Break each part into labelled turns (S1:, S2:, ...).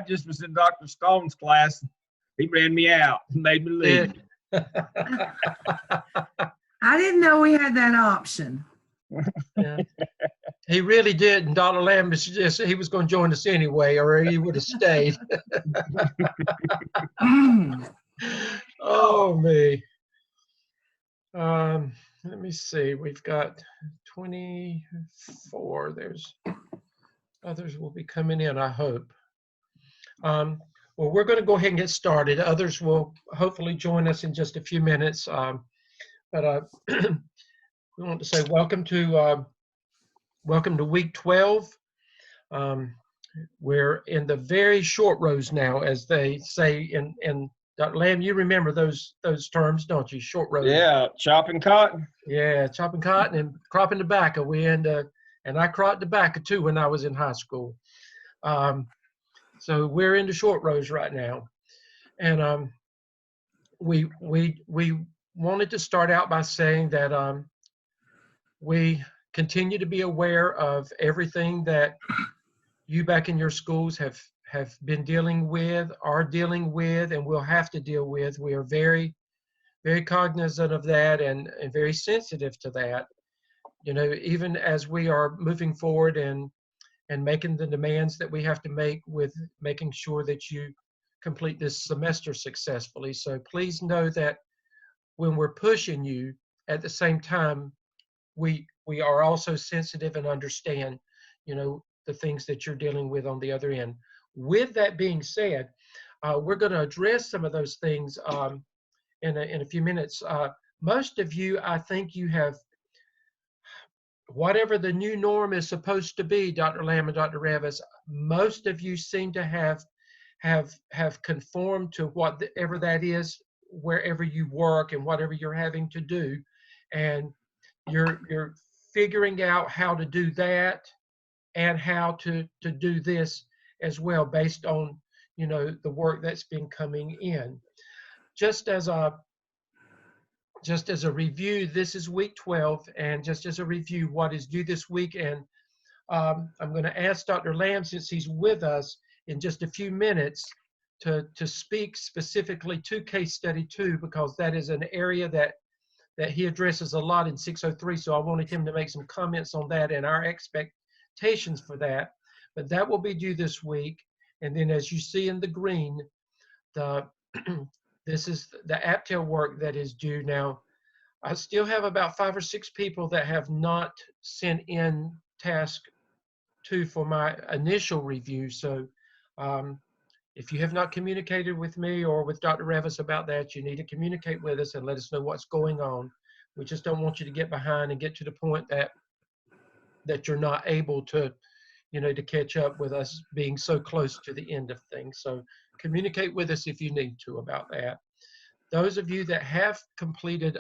S1: just was in Dr. Stone's class. He ran me out and made me leave.
S2: I didn't know we had that option.
S3: Yeah. He really did. And Dr. Lamb just, he was going to join us anyway, or he would have stayed. Oh, me. Let me see. We've got 24. There's others will be coming in, I hope. Well, we're going to go ahead and get started. Others will hopefully join us in just a few minutes. But we want to say welcome to week 12. We're in the very short rows now, as they say in Dr. Lamb, you remember those terms, don't you? Short rows.
S1: Yeah, chopping cotton.
S3: Yeah, chopping cotton and cropping tobacco. And I cropped tobacco too when I was in high school. So we're into short rows right now, and we wanted to start out by saying that we continue to be aware of everything that you back in your schools have been dealing with, are dealing with, and will have to deal with. We are very, very cognizant of that and very sensitive to that. You know, even as we are moving forward and making the demands that we have to make with making sure that you complete this semester successfully. So please know that when we're pushing you, at the same time, we are also sensitive and understand, you know, the things that you're dealing with on the other end. With that being said, we're going to address some of those things in a few minutes. Most of you, I think you have, whatever the new norm is supposed to be, Dr. Lamb and Dr. Revis, most of you seem to have conformed to whatever that is, wherever you work and whatever you're having to do, and you're figuring out how to do that and how to do this as well, based on, you know, the work that's been coming in. Just as a review, this is week 12, and just as a review, what is due this week. And I'm going to ask Dr. Lamb, since he's with us, in just a few minutes to speak specifically to case study 2, because that is an area that he addresses a lot in 603. So I wanted him to make some comments on that and our expectations for that. But that will be due this week. And then, as you see in the green, this is the APTEL work that is due now. I still have about 5 or 6 people that have not sent in task 2 for my initial review. So if you have not communicated with me or with Dr. Revis about that, you need to communicate with us and let us know what's going on. We just don't want you to get behind and get to the point that you're not able to, you know, to catch up with us being so close to the end of things. So communicate with us if you need to about that. Those of you that have completed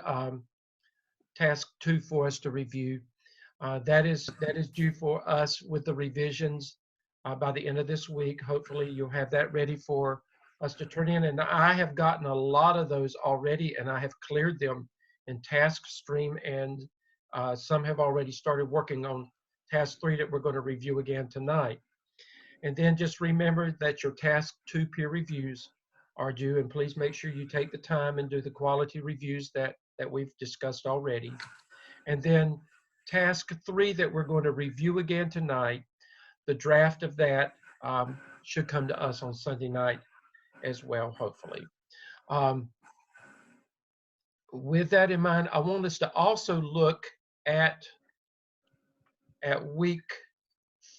S3: task 2 for us to review, that is due for us with the revisions by the end of this week. Hopefully you'll have that ready for us to turn in. And I have gotten a lot of those already, and I have cleared them in task stream, and some have already started working on task 3 that we're going to review again tonight. And then just remember that your task 2 peer reviews are due, and please make sure you take the time and do the quality reviews that we've discussed already. And then task 3 that we're going to review again tonight, the draft of that should come to us on Sunday night as well, hopefully. With that in mind, I want us to also look at week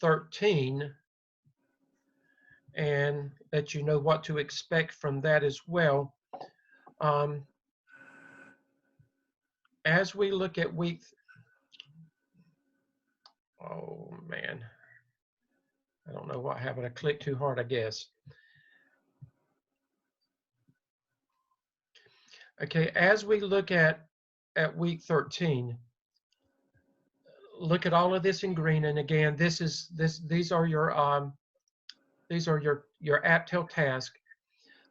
S3: 13 and let you know what to expect from that as well. As we look at week, oh man, I don't know what happened. I clicked too hard, I guess. Okay, as we look at week 13, look at all of this in green. And again, these are your APTEL task.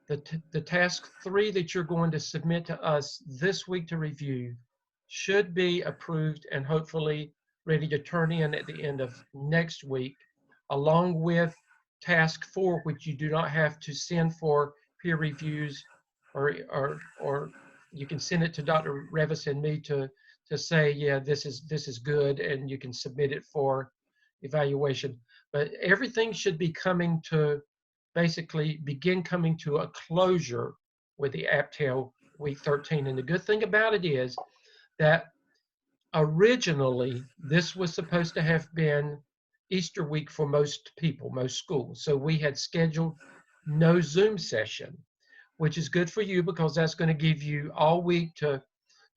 S3: The task 3 that you're going to submit to us this week to review should be approved and hopefully ready to turn in at the end of next week, along with task 4, which you do not have to send for peer reviews, or you can send it to Dr. Revis and me to say, yeah, this is good, and you can submit it for evaluation. But everything should be coming to, basically begin coming to a closure with the APTEL week 13. And the good thing about it is that originally this was supposed to have been Easter week for most people, most schools. So we had scheduled no Zoom session, which is good for you because that's going to give you all week to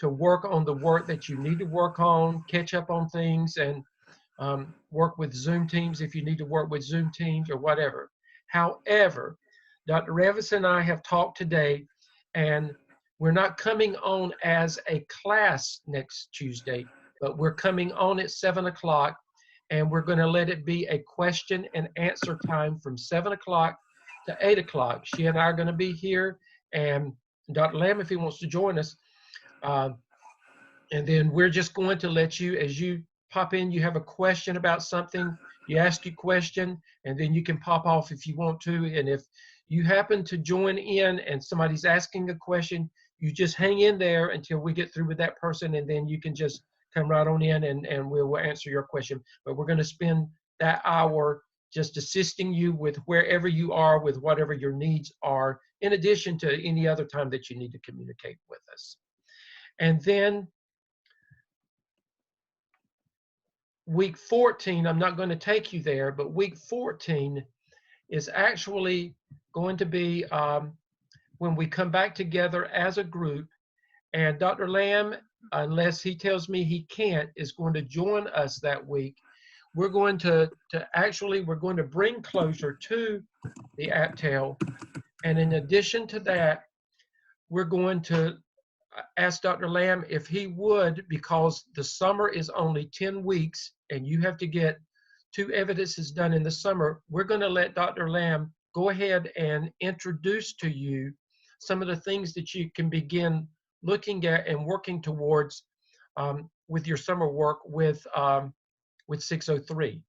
S3: work on the work that you need to work on, catch up on things, and work with Zoom teams if you need to work with Zoom teams or whatever. However, Dr. Revis and I have talked today, and we're not coming on as a class next Tuesday, but we're coming on at 7 o'clock, and we're going to let it be a question and answer time from 7 o'clock to 8 o'clock. She and I are going to be here, and Dr. Lamb, if he wants to join us. And then we're just going to let you, as you pop in, you have a question about something, you ask your question, and then you can pop off if you want to. And if you happen to join in and somebody's asking a question, you just hang in there until we get through with that person, and then you can just come right on in and we will answer your question. But we're going to spend that hour just assisting you with wherever you are, with whatever your needs are, in addition to any other time that you need to communicate with us. And then week 14, I'm not going to take you there, but week 14 is actually going to be when we come back together as a group, and Dr. Lamb, unless he tells me he can't, is going to join us that week. We're going to we're going to bring closure to the APTEL, and in addition to that, we're going to ask Dr. Lamb if he would, because the summer is only 10 weeks and you have to get 2 evidences done in the summer, we're going to let Dr. Lamb go ahead and introduce to you some of the things that you can begin looking at and working towards with your summer work with 603.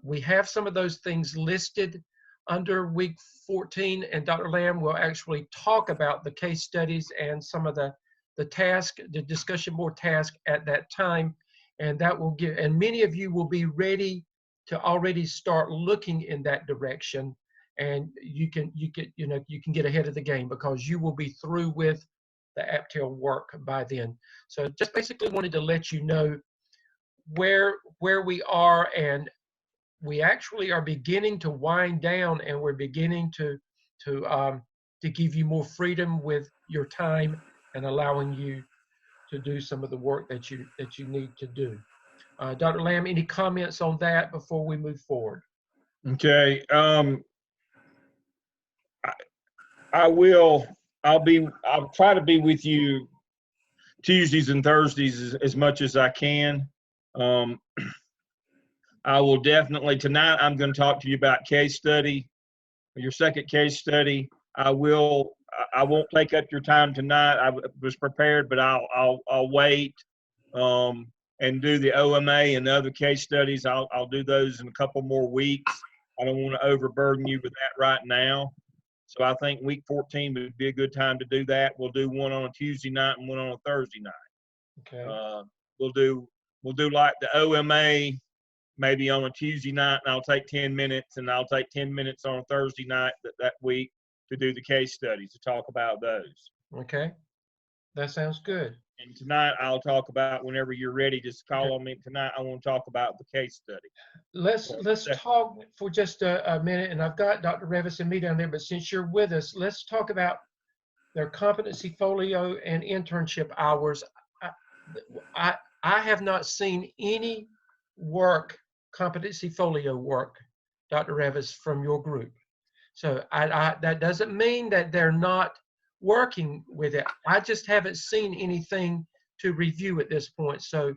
S3: We have some of those things listed under week 14, and Dr. Lamb will actually talk about the case studies and some of the task, the discussion board task at that time, and that will give, and many of you will be ready to already start looking in that direction, and you can get ahead of the game because you will be through with the APTEL work by then. So just basically wanted to let you know where we are, and we actually are beginning to wind down, and we're beginning to give you more freedom with your time and allowing you to do some of the work that you need to do. Dr. Lamb, any comments on that before we move forward?
S1: Okay. I'll try to be with you Tuesdays and Thursdays as much as I can. I will definitely, tonight I'm going to talk to you about case study, your second case study. I won't take up your time tonight. I was prepared, but I'll wait and do the OMA and the other case studies. I'll do those in a couple more weeks. I don't want to overburden you with that right now. So I think week 14 would be a good time to do that. We'll do one on a Tuesday night and one on a Thursday night.
S3: Okay.
S1: We'll do like the OMA maybe on a Tuesday night, and I'll take 10 minutes, and I'll take 10 minutes on a Thursday night that week to do the case studies, to talk about those.
S3: Okay. That sounds good.
S1: And tonight I'll talk about, whenever you're ready, just call on me. Tonight I want to talk about the case study.
S3: Let's talk for just a minute, and I've got Dr. Revis and me down there, but since you're with us, let's talk about their competency folio and internship hours. I have not seen any work, competency folio work, Dr. Revis, from your group. So that doesn't mean that they're not working with it. I just haven't seen anything to review at this point. So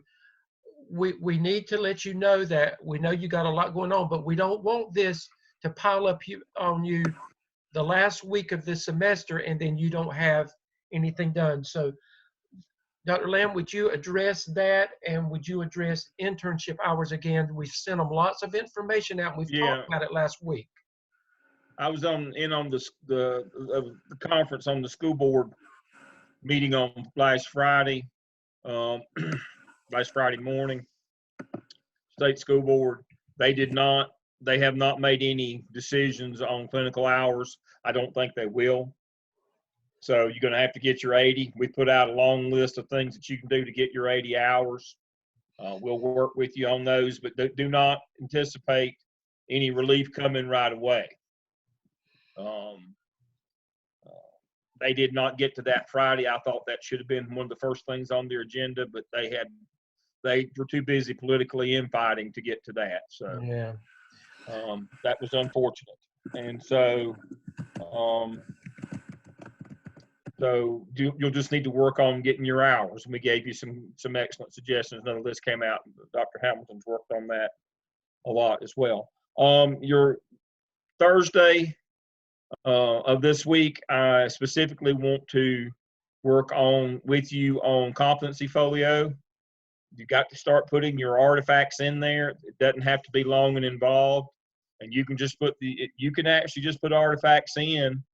S3: we need to let you know that we know you got a lot going on, but we don't want this to pile up on you the last week of this semester and then you don't have anything done. So Dr. Lamb, would you address that, and would you address internship hours again? We've sent them lots of information out, and we've
S1: Yeah.
S3: talked about it last week.
S1: I was on the conference on the school board meeting on last Friday, last Friday morning. State school board, they have not made any decisions on clinical hours. I don't think they will. So you're going to have to get your 80. We put out a long list of things that you can do to get your 80 hours. We'll work with you on those, but do not anticipate any relief coming right away. They did not get to that Friday. I thought that should have been one of the first things on their agenda, but they were too busy politically infighting to get to that. So
S3: Yeah.
S1: that was unfortunate. And so, you'll just need to work on getting your hours. And we gave you some excellent suggestions. Another list came out. Dr. Hamilton's worked on that a lot as well. Your Thursday of this week, I specifically want to work with you on competency folio. You got to start putting your artifacts in there. It doesn't have to be long and involved, and you can just you can actually just put artifacts in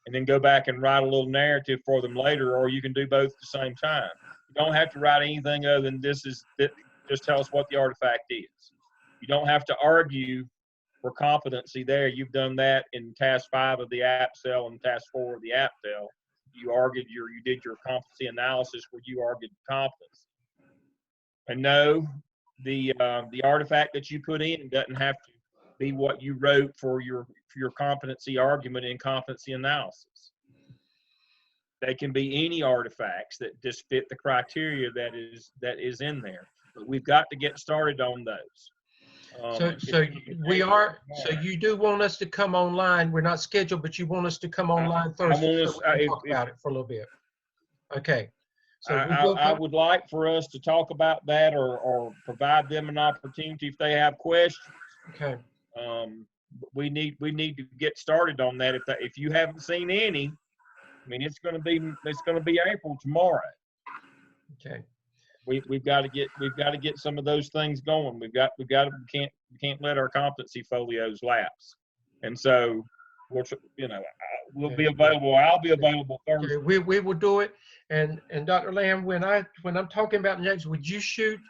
S1: and then go back and write a little narrative for them later, or you can do both at the same time. You don't have to write anything other than just tell us what the artifact is. You don't have to argue for competency there. You've done that in task 5 of the APSEL and task 4 of the APTEL. You did your competency analysis where you argued competency. And no, the artifact that you put in doesn't have to be what you wrote for your competency argument in competency analysis. They can be any artifacts that just fit the criteria that is in there. But we've got to get started on those.
S3: So you do want us to come online. We're not scheduled, but you want us to come online Thursday so we can talk about it for a little bit. Okay. So
S1: I would like for us to talk about that or provide them an opportunity if they have questions.
S3: Okay.
S1: We need to get started on that. If you haven't seen any, I mean, it's going to be April tomorrow.
S3: Okay.
S1: We've got to get some of those things going. We can't let our competency folios lapse. And so we'll be available. I'll be available Thursday.
S3: Okay, we will do it. And Dr. Lamb, when I'm talking about next, would you shoot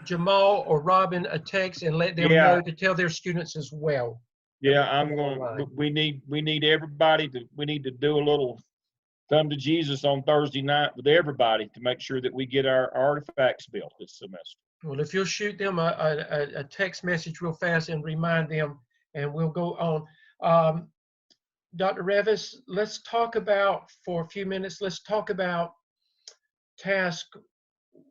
S3: Jamal or Robin a text and let them know to tell their students as well?
S1: Yeah, I'm going. We need everybody we need to do a little come to Jesus on Thursday night with everybody to make sure that we get our artifacts built this semester.
S3: Well, if you'll shoot them a text message real fast and remind them, and we'll go on. Dr. Revis, let's talk about, for a few minutes, task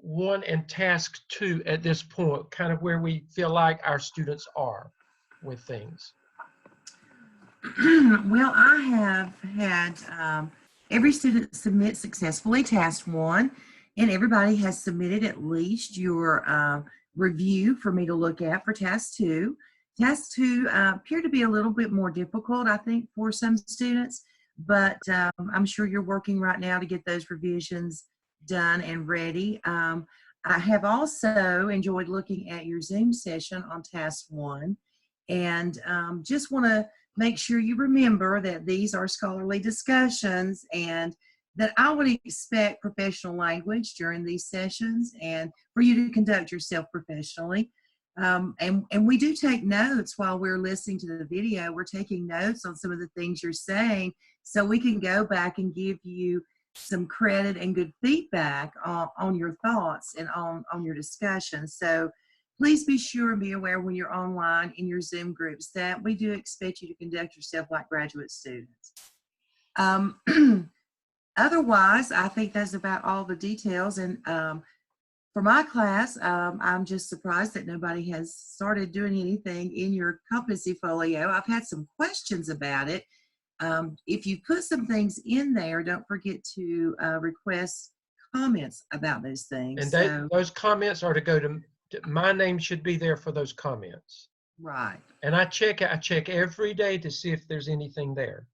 S3: 1 and task 2 at this point, kind of where we feel like our students are with things.
S2: Well, I have had every student submit successfully task 1, and everybody has submitted at least your review for me to look at for task 2. Task 2 appeared to be a little bit more difficult, I think, for some students, but I'm sure you're working right now to get those revisions done and ready. I have also enjoyed looking at your Zoom session on task 1, and just want to make sure you remember that these are scholarly discussions and that I would expect professional language during these sessions and for you to conduct yourself professionally. And we do take notes while we're listening to the video. We're taking notes on some of the things you're saying so we can go back and give you some credit and good feedback on your thoughts and on your discussion. So please be sure and be aware when you're online in your Zoom groups that we do expect you to conduct yourself like graduate students. Otherwise, I think that's about all the details. And for my class, I'm just surprised that nobody has started doing anything in your competency folio. I've had some questions about it. If you put some things in there, don't forget to request comments about those things.
S3: And those comments are to go to, my name should be there for those comments.
S2: Right.
S3: And I check every day to see if there's anything there.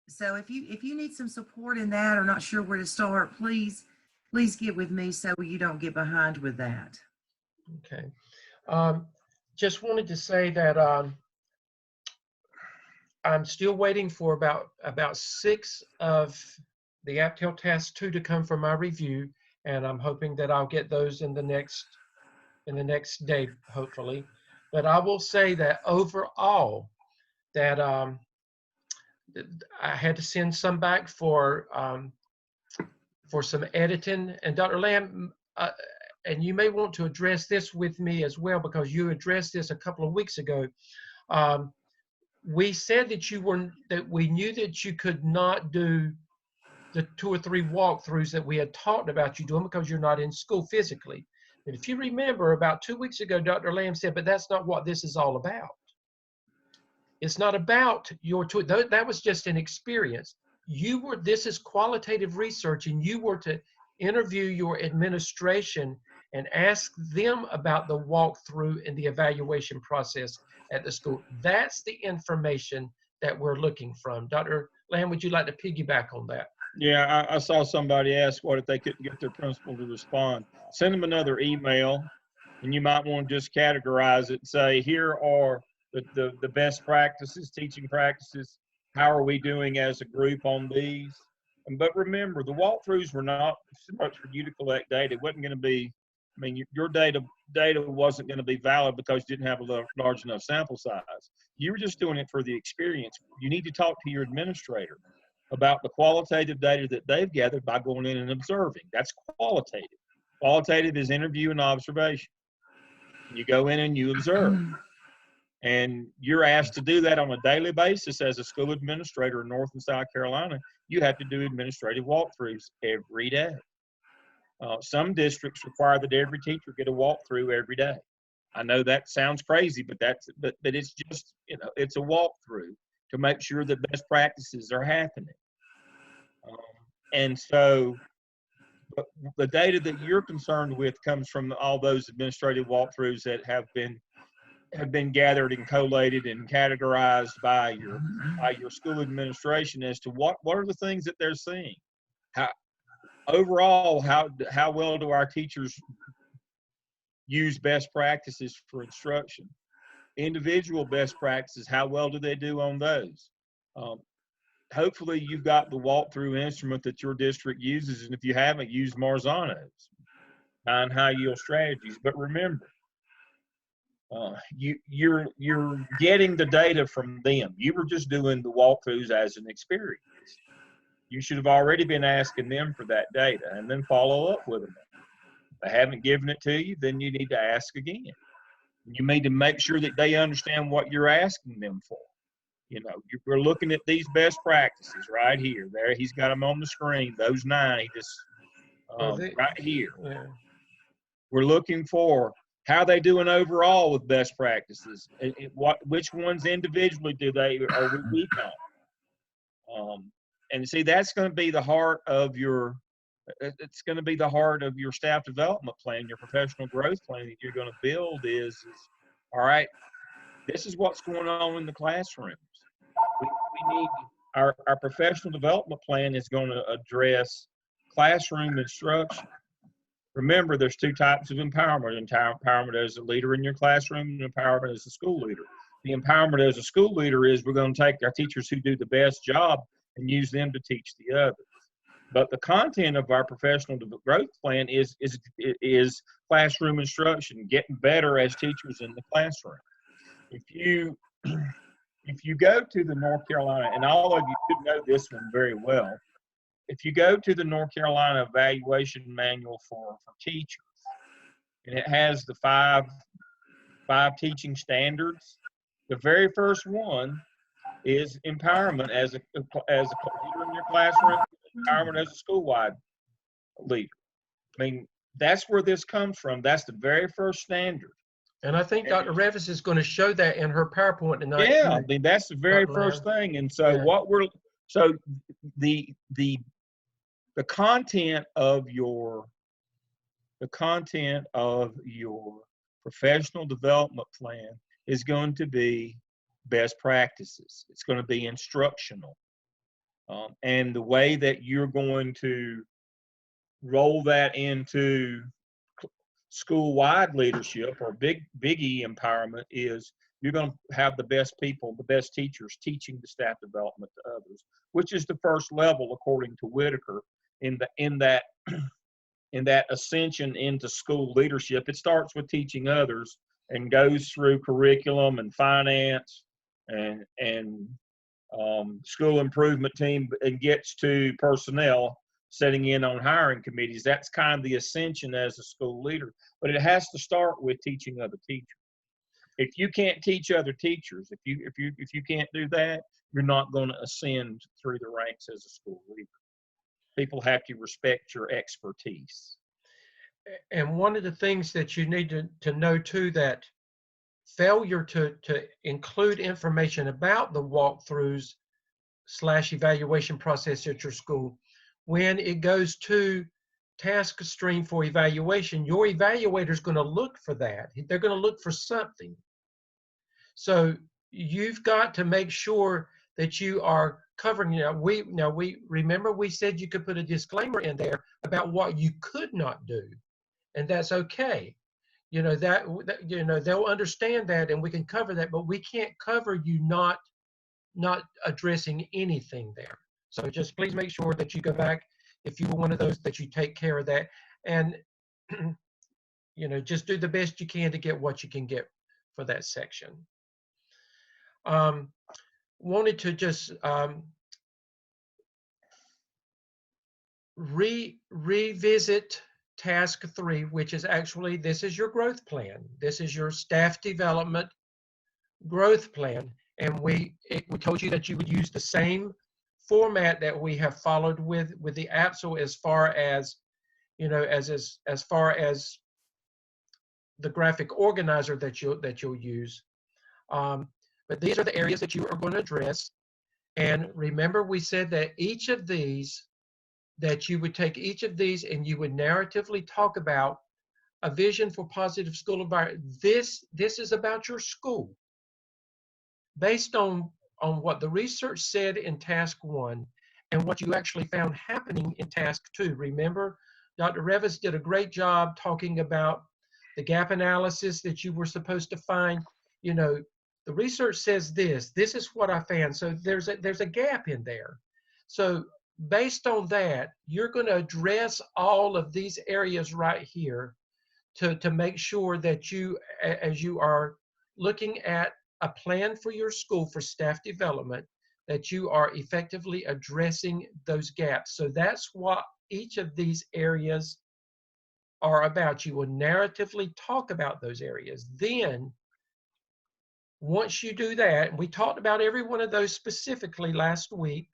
S3: So
S2: if you need some support in that or not sure where to start, please please get with me so you don't get behind with that.
S3: Okay. Just wanted to say that I'm still waiting for about 6 of the Aptel Task 2 to come for my review, and I'm hoping that I'll get those in the next day, hopefully. But I will say that overall, that I had to send some back for some editing. And Dr. Lamb, and you may want to address this with me as well, because you addressed this a couple of weeks ago. We said that we knew that you could not do the 2 or 3 walkthroughs that we had talked about you doing because you're not in school physically. But if you remember, about 2 weeks ago, Dr. Lamb said, but that's not what this is all about. It's not about your tour. That was just an experience. This is qualitative research, and you were to interview your administration and ask them about the walkthrough and the evaluation process at the school. That's the information that we're looking from. Dr. Lamb, would you like to piggyback on that?
S1: Yeah, I saw somebody ask what if they couldn't get their principal to respond. Send them another email, and you might want to just categorize it and say, here are the best practices, teaching practices. How are we doing as a group on these? But remember, the walkthroughs were not so much for you to collect data. It wasn't going to be, I mean, your data wasn't going to be valid because you didn't have a large enough sample size. You were just doing it for the experience. You need to talk to your administrator about the qualitative data that they've gathered by going in and observing. That's qualitative. Qualitative is interview and observation. You go in and you observe. And you're asked to do that on a daily basis as a school administrator in North and South Carolina. You have to do administrative walkthroughs every day. Some districts require that every teacher get a walkthrough every day. I know that sounds crazy, but it's just, it's a walkthrough to make sure that best practices are happening. And so the data that you're concerned with comes from all those administrative walkthroughs that have been gathered and collated and categorized by your school administration as to what are the things that they're seeing. Overall, how well do our teachers use best practices for instruction? Individual best practices, how well do they do on those? Hopefully you've got the walkthrough instrument that your district uses, and if you haven't, use Marzano's on high yield strategies. But remember, you're getting the data from them. You were just doing the walkthroughs as an experience. You should have already been asking them for that data and then follow up with them. If they haven't given it to you, then you need to ask again. You need to make sure that they understand what you're asking them for. We're looking at these best practices right here. There, he's got them on the screen. Those 9, he just right here.
S3: Yeah.
S1: We're looking for how they doing overall with best practices. Which ones individually are we weak on? And see, that's going to be the heart of your. It's going to be the heart of your staff development plan, your professional growth plan that you're going to build. Is all right. This is what's going on in the classrooms. We need our professional development plan is going to address classroom instruction. Remember, there's 2 types of empowerment. Empowerment as a leader in your classroom, and empowerment as a school leader. The empowerment as a school leader is we're going to take our teachers who do the best job and use them to teach the others. But the content of our professional growth plan is classroom instruction, getting better as teachers in the classroom. If you go to the North Carolina, and all of you should know this one very well, if you go to the North Carolina Evaluation Manual for teachers, and it has the five teaching standards, the very first one is empowerment as a leader in your classroom, empowerment as a school-wide leader. I mean, that's where this comes from. That's the very first standard.
S3: And I think Dr. Revis is going to show that in her PowerPoint tonight.
S1: Yeah, I mean, that's the very first thing. And so the content of your professional development plan is going to be best practices. It's going to be instructional. And the way that you're going to roll that into school-wide leadership or big E empowerment is you're going to have the best people, the best teachers teaching the staff development to others, which is the first level according to Whitaker in that ascension into school leadership. It starts with teaching others and goes through curriculum and finance and school improvement team and gets to personnel setting in on hiring committees. That's kind of the ascension as a school leader, but it has to start with teaching other teachers. If you can't teach other teachers, if you can't do that, you're not going to ascend through the ranks as a school leader. People have to respect your expertise.
S3: And one of the things that you need to know too, that failure to include information about the walkthroughs / evaluation process at your school, when it goes to task stream for evaluation, your evaluator is going to look for that. They're going to look for something. So you've got to make sure that you are covering. We remember we said you could put a disclaimer in there about what you could not do, and that's okay. They'll understand that, and we can cover that, but we can't cover you not addressing anything there. So just please make sure that you go back, if you were one of those, that you take care of that, and just do the best you can to get what you can get for that section. Wanted to just revisit task 3, which is actually, this is your growth plan. This is your staff development growth plan. And we told you that you would use the same format that we have followed with the APSL as far as, as far as the graphic organizer that you'll use. But these are the areas that you are going to address. And remember, we said that each of these, that you would take each of these and you would narratively talk about a vision for positive school environment. This is about your school. Based on what the research said in task 1 and what you actually found happening in task 2. Remember, Dr. Revis did a great job talking about the gap analysis that you were supposed to find. The research says this is what I found. So there's a gap in there. So based on that, you're going to address all of these areas right here to make sure that you, as you are looking at a plan for your school for staff development, that you are effectively addressing those gaps. So that's what each of these areas are about. You will narratively talk about those areas. Then, once you do that, and we talked about every one of those specifically last week,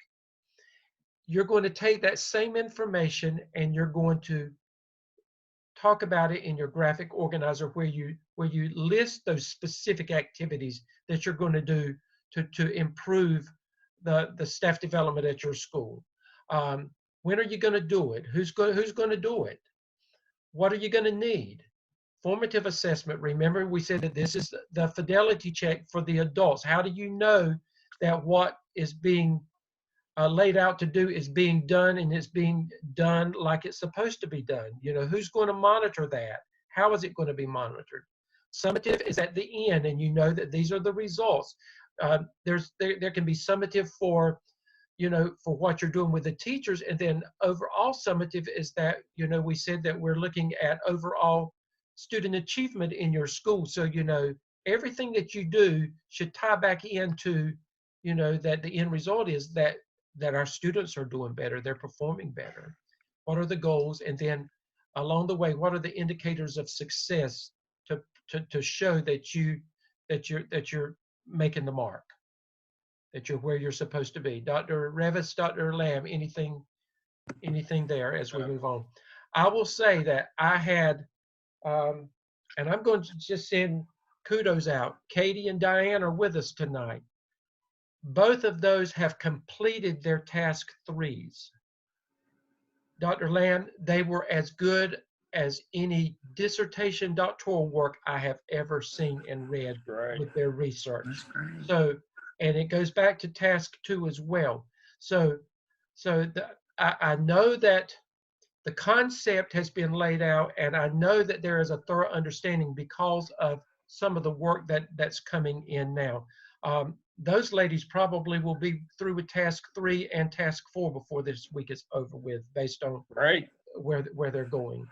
S3: you're going to take that same information and you're going to talk about it in your graphic organizer, where you list those specific activities that you're going to do to improve the staff development at your school. When are you going to do it? Who's going to do it? What are you going to need? Formative assessment. Remember, we said that this is the fidelity check for the adults. How do you know that what is being laid out to do is being done, and it's being done like it's supposed to be done? Who's going to monitor that? How is it going to be monitored? Summative is at the end, and you know that these are the results. There can be summative for for what you're doing with the teachers, and then overall summative is that we said that we're looking at overall student achievement in your school. So everything that you do should tie back into that the end result is that our students are doing better, they're performing better. What are the goals? And then along the way, what are the indicators of success to show that you're making the mark, that you're where you're supposed to be? Dr. Revis, Dr. Lamb, anything there as we move on? I will say that I had, and I'm going to just send kudos out. Katie and Diane are with us tonight. Both of those have completed their task 3s. Dr. Lamb, they were as good as any dissertation doctoral work I have ever seen and read with their research.
S2: That's great.
S3: So, and it goes back to task 2 as well. So I know that the concept has been laid out, and I know that there is a thorough understanding because of some of the work that's coming in now. Those ladies probably will be through with task 3 and task 4 before this week is over with, based on
S1: Great.
S3: where they're going.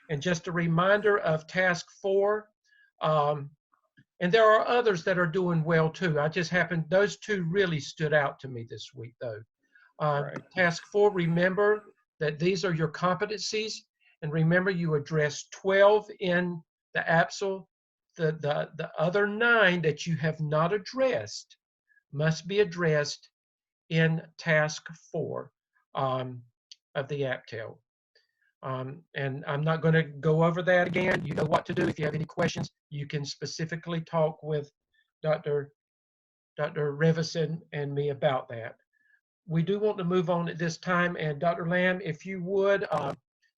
S3: And just a reminder of task 4, and there are others that are doing well too. Those 2 really stood out to me this week though.
S1: Right.
S3: Task 4, remember that these are your competencies, and remember you address 12 in the APSL. The other 9 that you have not addressed must be addressed in task 4 of the APTEL. And I'm not going to go over that again. You know what to do. If you have any questions, you can specifically talk with Dr. Revison and me about that. We do want to move on at this time, and Dr. Lamb, if you would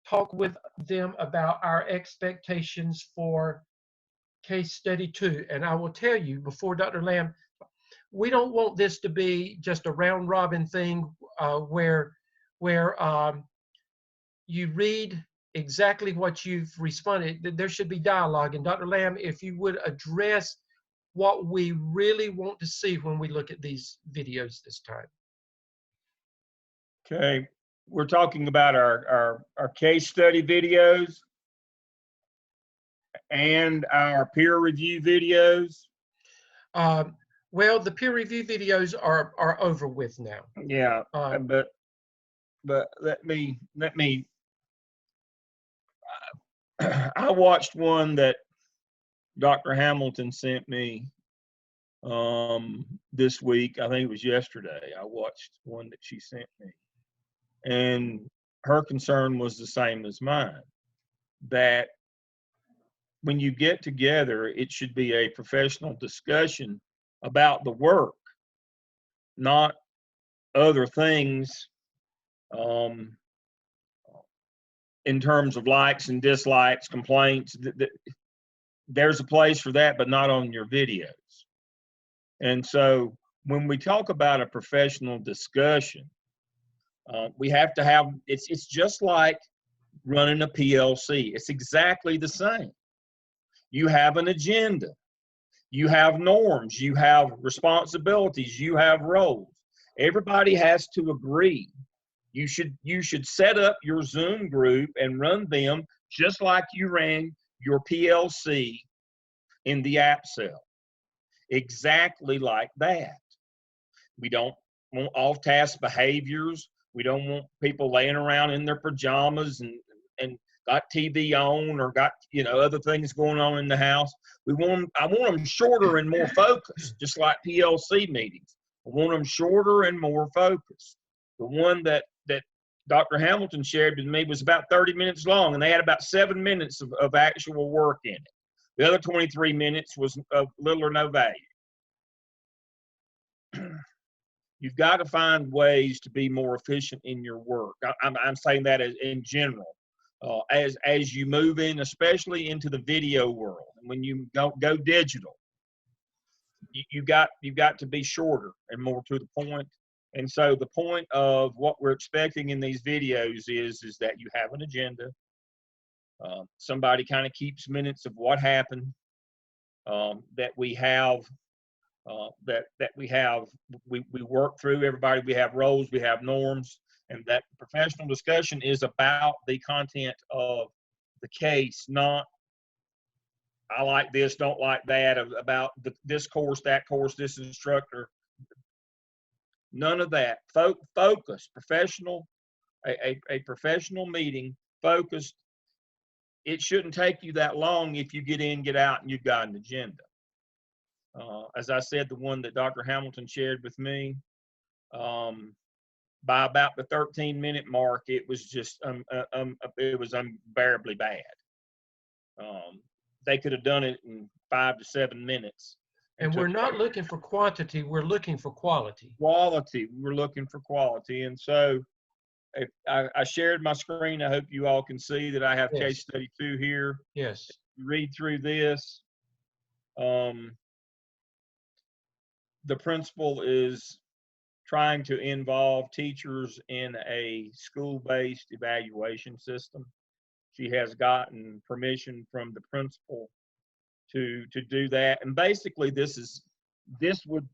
S3: talk with them about our expectations for case study 2. And I will tell you before, Dr. Lamb, we don't want this to be just a round robin thing where you read exactly what you've responded. There should be dialogue. And Dr. Lamb, if you would address what we really want to see when we look at these videos this time.
S1: Okay. We're talking about our case study videos and our peer review videos.
S3: Well, the peer review videos are over with now.
S1: Yeah, but let me I watched one that Dr. Hamilton sent me this week. I think it was yesterday. I watched one that she sent me, and her concern was the same as mine, that when you get together, it should be a professional discussion about the work, not other things in terms of likes and dislikes, complaints. There's a place for that, but not on your videos. And so when we talk about a professional discussion, we have to have, it's just like running a PLC. It's exactly the same. You have an agenda. You have norms. You have responsibilities. You have roles. Everybody has to agree. You should set up your Zoom group and run them just like you ran your PLC in the APSL. Exactly like that. We don't want off-task behaviors. We don't want people laying around in their pajamas and got TV on or got, other things going on in the house. I want them shorter and more focused, just like PLC meetings. I want them shorter and more focused. The one that Dr. Hamilton shared with me was about 30 minutes long, and they had about 7 minutes of actual work in it. The other 23 minutes was of little or no value. You've got to find ways to be more efficient in your work. I'm saying that in general. As you move in, especially into the video world, and when you go digital, you've got to be shorter and more to the point. And so the point of what we're expecting in these videos is that you have an agenda. Somebody kind of keeps minutes of what happened. That we work through everybody. We have roles. We have norms. And that professional discussion is about the content of the case, not I like this, don't like that, about this course, that course, this instructor. None of that. Focus, professional, a professional meeting, focused. It shouldn't take you that long if you get in, get out, and you've got an agenda. As I said, the one that Dr. Hamilton shared with me, by about the 13-minute mark, it was just it was unbearably bad. They could have done it in 5 to 7 minutes.
S3: And we're not looking for quantity, we're looking for quality.
S1: Quality, we're looking for quality. And so if I shared my screen. I hope you all can see that I have
S3: Yes.
S1: case study 2 here.
S3: Yes.
S1: Read through this. The principal is trying to involve teachers in a school-based evaluation system. She has gotten permission from the principal to do that. And basically this would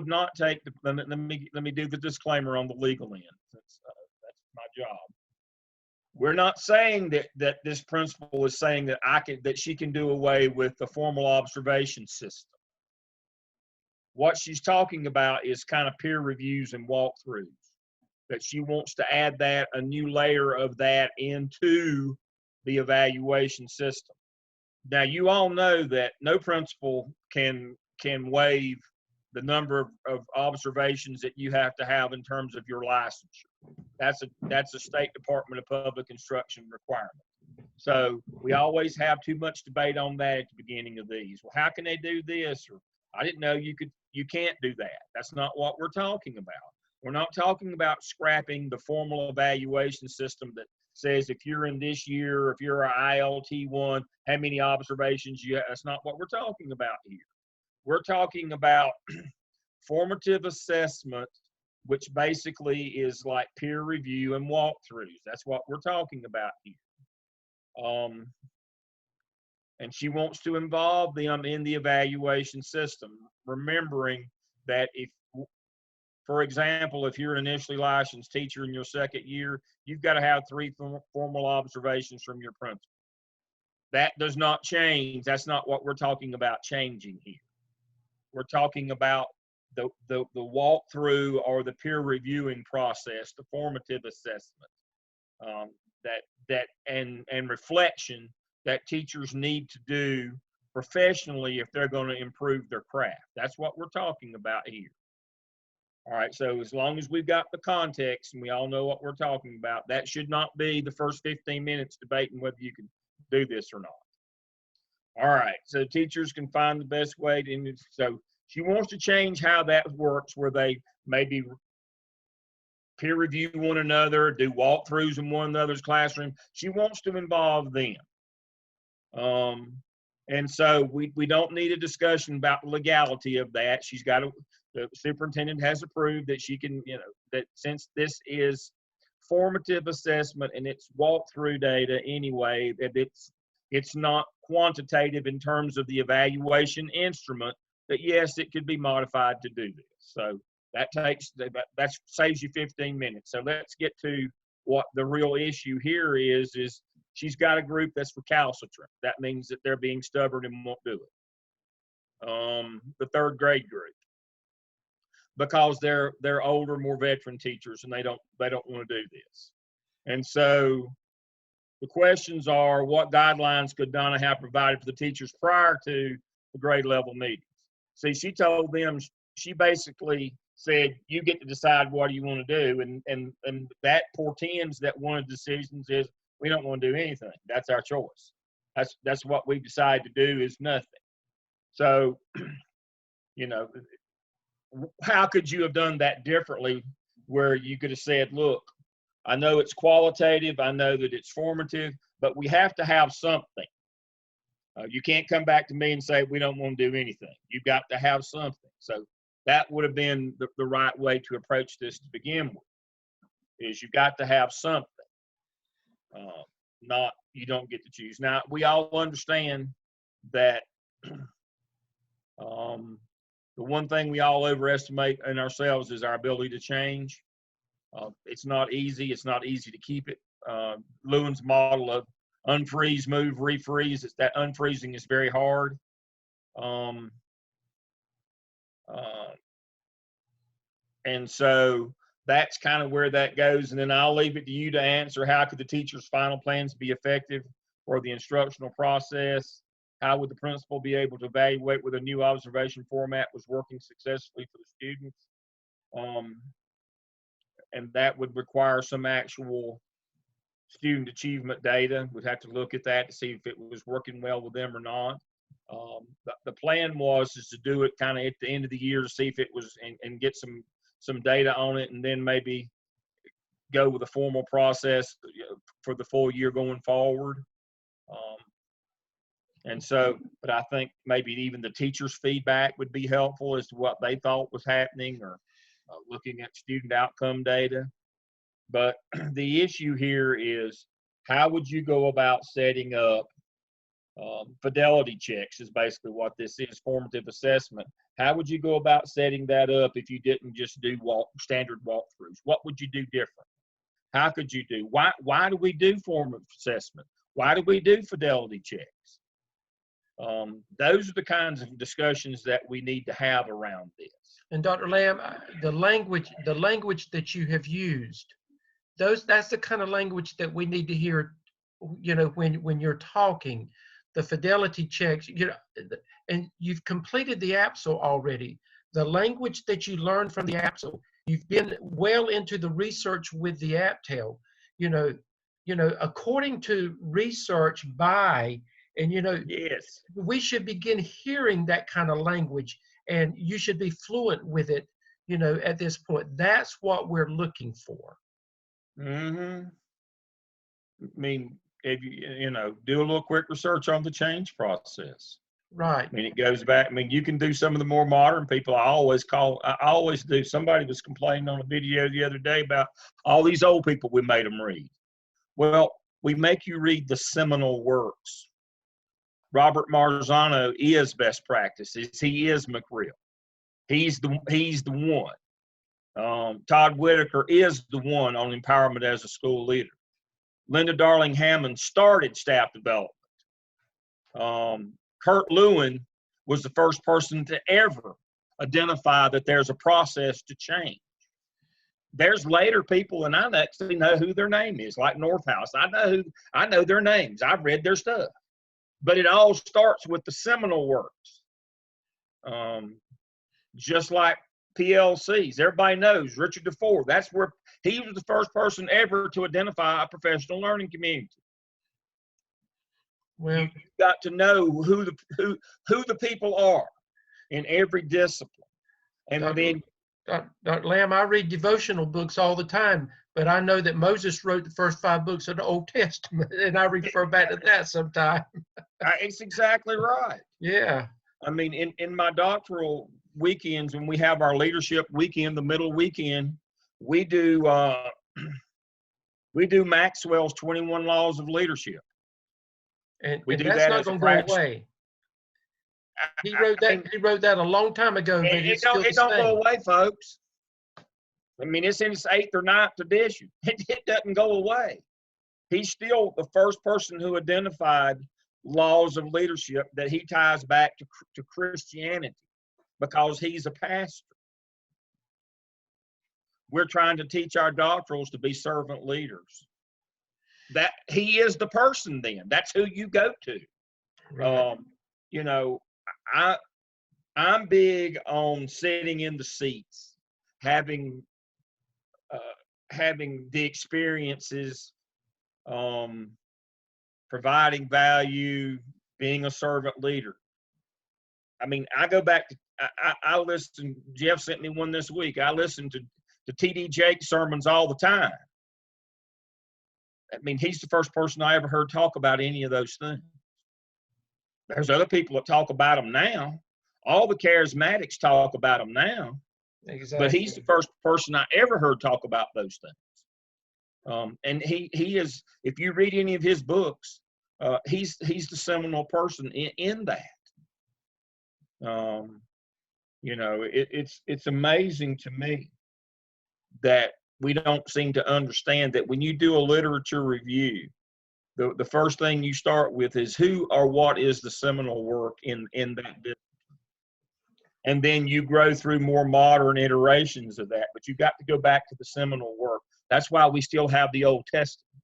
S1: not take the, let me do the disclaimer on the legal end, since that's my job. We're not saying that this principal is saying that she can do away with the formal observation system. What she's talking about is kind of peer reviews and walkthroughs, that she wants to add a new layer of that into the evaluation system. Now, you all know that no principal can waive the number of observations that you have to have in terms of your licensure. That's a State Department of Public Instruction requirement. So we always have too much debate on that at the beginning of these. Well, how can they do this? Or I didn't know you can't do that. That's not what we're talking about. We're not talking about scrapping the formal evaluation system that says if you're in this year, if you're an ILT1, how many observations you have. That's not what we're talking about here. We're talking about formative assessment, which basically is like peer review and walkthroughs. That's what we're talking about here. And she wants to involve them in the evaluation system, remembering that if, for example, if you're an initially licensed teacher in your second year, you've got to have 3 formal observations from your principal. That does not change. That's not what we're talking about changing here. We're talking about the walkthrough or the peer reviewing process, the formative assessment, and reflection that teachers need to do professionally if they're going to improve their craft. That's what we're talking about here. All right, so as long as we've got the context and we all know what we're talking about, that should not be the first 15 minutes debating whether you can do this or not. All right, so teachers can find the best way to, so she wants to change how that works, where they maybe peer review one another, do walkthroughs in one another's classroom. She wants to involve them. And so we don't need a discussion about the legality of that. The superintendent has approved that she can, that since this is formative assessment and it's walkthrough data anyway, that it's not quantitative in terms of the evaluation instrument, that yes, it could be modified to do this. So that saves you 15 minutes. So let's get to what the real issue here is she's got a group that's recalcitrant. That means that they're being stubborn and won't do it. The third grade group, because they're older, more veteran teachers, and they don't want to do this. And so the questions are, what guidelines could Donna have provided for the teachers prior to the grade level meetings? See, she told them, she basically said, you get to decide what you want to do. And that portends that one of the decisions is, we don't want to do anything. That's our choice. That's what we decide to do is nothing. So, how could you have done that differently, where you could have said, look, I know it's qualitative, I know that it's formative, but we have to have something. You can't come back to me and say, we don't want to do anything. You've got to have something. So that would have been the right way to approach this to begin with, is you've got to have something. Not, you don't get to choose. Now, we all understand that the one thing we all overestimate in ourselves is our ability to change. It's not easy. It's not easy to keep it. Lewin's model of unfreeze, move, refreeze, it's that unfreezing is very hard. And so that's kind of where that goes. And then I'll leave it to you to answer, how could the teacher's final plans be effective for the instructional process? How would the principal be able to evaluate whether a new observation format was working successfully for the students? And that would require some actual student achievement data. We'd have to look at that to see if it was working well with them or not. The plan was to do it kind of at the end of the year to see if it was, and get some data on it, and then maybe go with a formal process for the full year going forward. And so, but I think maybe even the teachers' feedback would be helpful as to what they thought was happening, or looking at student outcome data. But the issue here is, how would you go about setting up fidelity checks is basically what this is, formative assessment. How would you go about setting that up if you didn't just do standard walkthroughs? What would you do different? How could you do? Why do we do formative assessment? Why do we do fidelity checks? Those are the kinds of discussions that we need to have around this.
S3: And Dr. Lamb, the language that you have used, that's the kind of language that we need to hear, when you're talking. The fidelity checks, and you've completed the APSL already. The language that you learned from the APSL, you've been well into the research with the APTEL. According to research
S1: Yes.
S3: we should begin hearing that kind of language, and you should be fluent with it, at this point. That's what we're looking for.
S1: Mm-hmm. I mean, if you do a little quick research on the change process.
S3: Right.
S1: I mean, it goes back. I mean, you can do some of the more modern people. I always do. Somebody was complaining on a video the other day about all these old people we made them read. Well, we make you read the seminal works. Robert Marzano is best practices. He is McReal. He's the one. Todd Whitaker is the one on empowerment as a school leader. Linda Darling Hammond started staff development. Kurt Lewin was the first person to ever identify that there's a process to change. There's later people, and I actually know who their name is, like Northhouse. I know their names. I've read their stuff. But it all starts with the seminal works. Just like PLCs. Everybody knows Richard DeFore. That's where he was the first person ever to identify a professional learning community.
S3: Well,
S1: You've got to know who the people are in every discipline. And then,
S3: Dr. Lamb, I read devotional books all the time, but I know that Moses wrote the first 5 books of the Old Testament, and I refer back to that sometime.
S1: it's exactly right.
S3: Yeah.
S1: I mean, in my doctoral weekends, when we have our leadership weekend, the middle weekend, we do Maxwell's 21 Laws of Leadership.
S3: And
S1: We do
S3: that's
S1: that
S3: not
S1: as a
S3: going to go
S1: practice.
S3: away. He wrote that a long time ago, but
S1: It
S3: it's still the
S1: don't go
S3: same.
S1: away, folks. I mean, it's in its 8th or 9th edition. It doesn't go away. He's still the first person who identified laws of leadership that he ties back to Christianity, because he's a pastor. We're trying to teach our doctorals to be servant leaders. That he is the person then. That's who you go to.
S3: Right.
S1: I'm big on sitting in the seats, having the experiences, providing value, being a servant leader. I mean, I go back to, I listen, Jeff sent me one this week. I listen to T.D. Jakes sermons all the time. I mean, he's the first person I ever heard talk about any of those things. There's other people that talk about them now. All the charismatics talk about them now.
S3: Exactly.
S1: But he's the first person I ever heard talk about those things. And he is, if you read any of his books, he's the seminal person in that. It's amazing to me that we don't seem to understand that when you do a literature review, the first thing you start with is who or what is the seminal work in that discipline. And then you grow through more modern iterations of that. But you've got to go back to the seminal work. That's why we still have the Old Testament.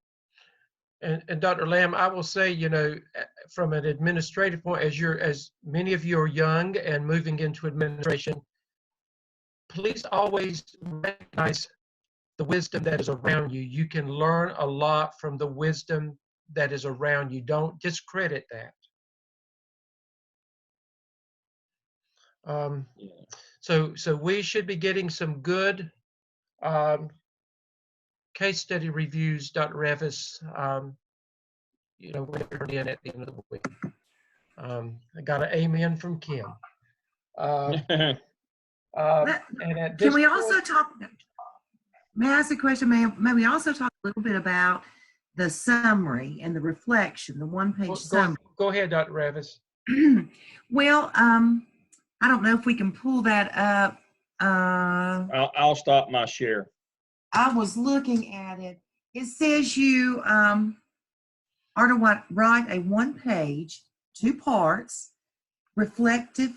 S3: And Dr. Lamb, I will say, from an administrative point, as many of you are young and moving into administration, please always recognize the wisdom that is around you. You can learn a lot from the wisdom that is around you. Don't discredit that. So we should be getting some good case study reviews, Dr. Revis. We're in at the end of the week. I got an amen from Kim. And at
S2: Can
S3: this
S2: we
S3: point,
S2: also talk, may I ask a question? May we also talk a little bit about the summary and the reflection, the one-page summary?
S3: go ahead, Dr. Ravis.
S2: Well, I don't know if we can pull that up.
S1: I'll stop my share.
S2: I was looking at it. It says you are to write a one-page, 2 parts, reflective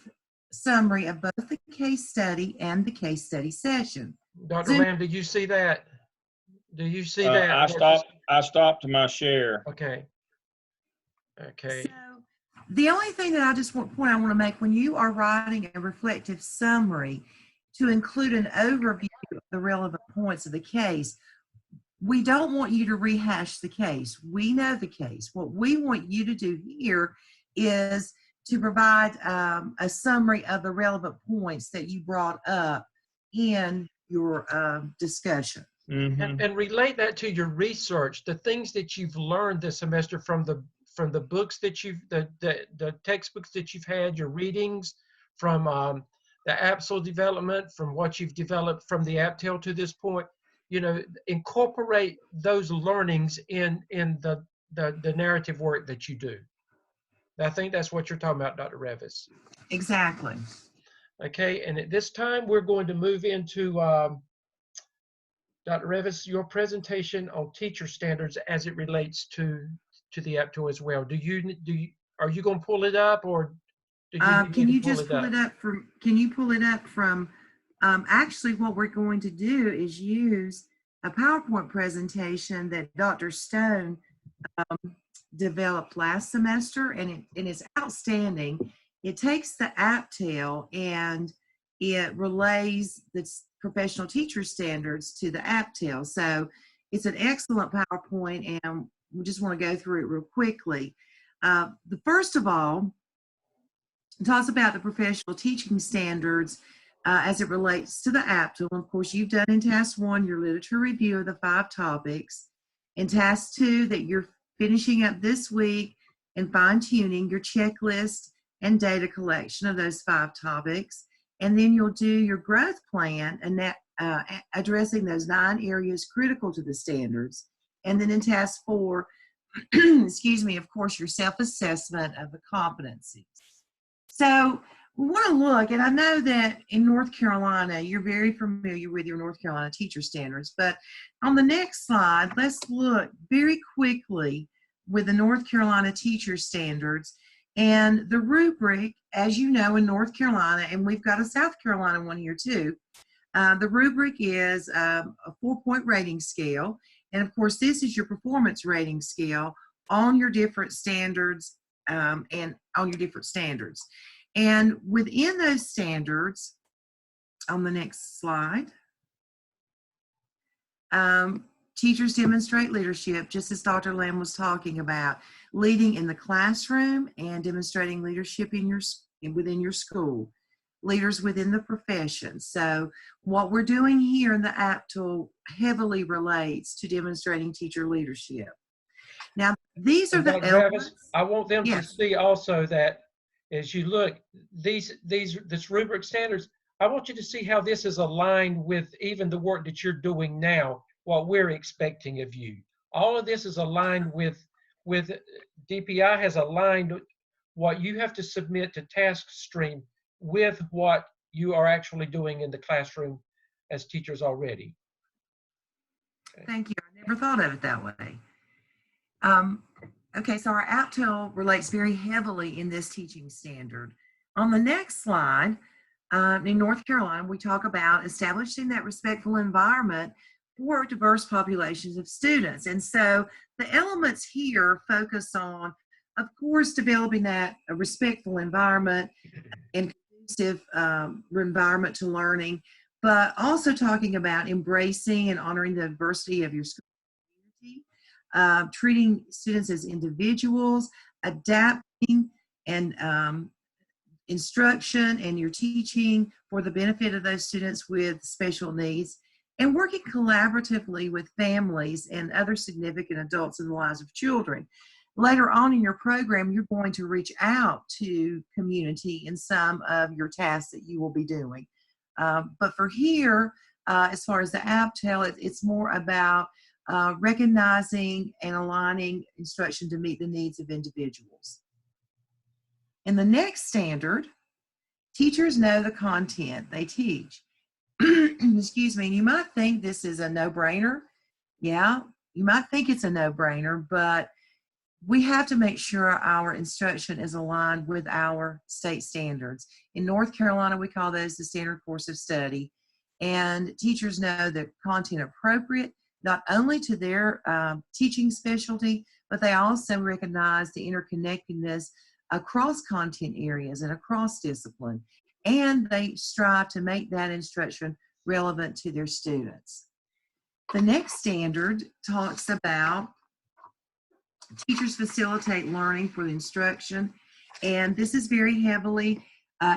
S2: summary of both the case study and the case study session.
S3: Dr.
S2: Zoom-
S3: Ram, do you see that? Do you see that?
S1: I stopped my share.
S3: Okay. Okay.
S2: So the only thing that I want to make when you are writing a reflective summary, to include an overview of the relevant points of the case. We don't want you to rehash the case. We know the case. What we want you to do here is to provide a summary of the relevant points that you brought up in your discussion.
S1: Mm-hmm.
S3: And relate that to your research, the things that you've learned this semester from the books that the textbooks that you've had, your readings, from the APSL development, from what you've developed from the APTEL to this point. You know, incorporate those learnings in the narrative work that you do. I think that's what you're talking about, Dr. Ravis.
S2: Exactly.
S3: Okay, and at this time, we're going to move into Dr. Ravis, your presentation on teacher standards as it relates to the APTEL as well. Are you going to pull it up, or do you need
S2: can
S3: me
S2: you
S3: to pull
S2: just
S3: it
S2: pull
S3: up?
S2: it up from? Can you pull it up from? Actually, what we're going to do is use a PowerPoint presentation that Dr. Stone developed last semester, and it's outstanding. It takes the APTEL and it relays the professional teacher standards to the APTEL. So it's an excellent PowerPoint, and we just want to go through it real quickly. The first of all, it talks about the professional teaching standards as it relates to the APTEL. Of course, you've done in task 1 your literature review of the 5 topics. In task 2 that you're finishing up this week and fine-tuning your checklist and data collection of those 5 topics. And then you'll do your growth plan and that addressing those 9 areas critical to the standards. And then in task 4, excuse me, of course, your self-assessment of the competencies. So we want to look, and I know that in North Carolina, you're very familiar with your North Carolina teacher standards, but on the next slide, let's look very quickly with the North Carolina teacher standards and the rubric. As you know, in North Carolina, and we've got a South Carolina one here too, the rubric is a 4-point rating scale. And of course, this is your performance rating scale on your different standards and on your different standards. And within those standards, on the next slide, teachers demonstrate leadership, just as Dr. Lamb was talking about, leading in the classroom and demonstrating leadership within your school, leaders within the profession. So what we're doing here in the APTEL heavily relates to demonstrating teacher leadership. Now, these are the elements.
S3: I want them
S2: Yes.
S3: to see also that as you look, this rubric standards, I want you to see how this is aligned with even the work that you're doing now, what we're expecting of you. All of this is aligned with DPI has aligned what you have to submit to task stream with what you are actually doing in the classroom as teachers already. Okay.
S2: Thank you. I never thought of it that way. Okay, so our APTEL relates very heavily in this teaching standard. On the next slide, in North Carolina, we talk about establishing that respectful environment for diverse populations of students. And so the elements here focus on, of course, developing that a respectful environment and conducive environment to learning, but also talking about embracing and honoring the diversity of your school community, treating students as individuals, adapting and instruction and your teaching for the benefit of those students with special needs, and working collaboratively with families and other significant adults in the lives of children. Later on in your program, you're going to reach out to community in some of your tasks that you will be doing. But for here, as far as the APTEL, it's more about recognizing and aligning instruction to meet the needs of individuals. In the next standard, teachers know the content they teach. Excuse me, and you might think this is a no-brainer. Yeah, you might think it's a no-brainer, but we have to make sure our instruction is aligned with our state standards. In North Carolina, we call those the standard course of study. And teachers know the content appropriate, not only to their teaching specialty, but they also recognize the interconnectedness across content areas and across discipline. And they strive to make that instruction relevant to their students. The next standard talks about teachers facilitate learning for the instruction, and this is very heavily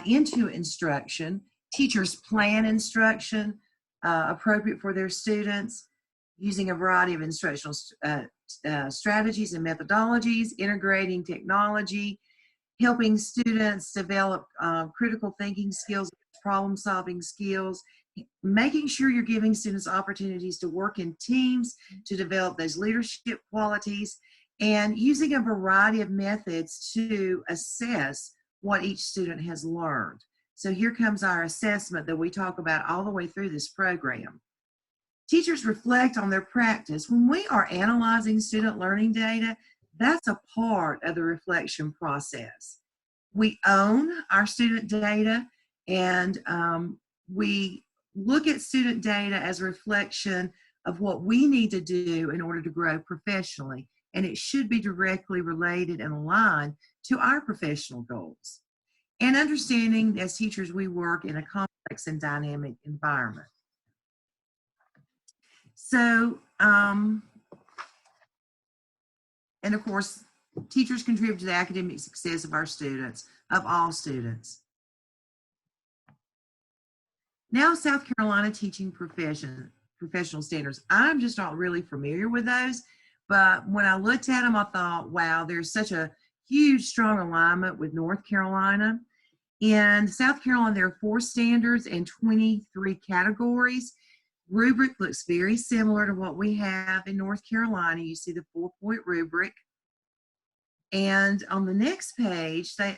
S2: into instruction. Teachers plan instruction appropriate for their students using a variety of instructional strategies and methodologies, integrating technology, helping students develop critical thinking skills, problem-solving skills, making sure you're giving students opportunities to work in teams to develop those leadership qualities, and using a variety of methods to assess what each student has learned. So here comes our assessment that we talk about all the way through this program. Teachers reflect on their practice. When we are analyzing student learning data, that's a part of the reflection process. We own our student data, and we look at student data as a reflection of what we need to do in order to grow professionally. And it should be directly related and aligned to our professional goals. And understanding as teachers, we work in a complex and dynamic environment. So, and of course, teachers contribute to the academic success of our students, of all students. Now, South Carolina teaching professional standards. I'm just not really familiar with those, but when I looked at them, I thought, wow, there's such a huge, strong alignment with North Carolina. In South Carolina, there are 4 standards and 23 categories. Rubric looks very similar to what we have in North Carolina. You see the 4-point rubric. And on the next page, South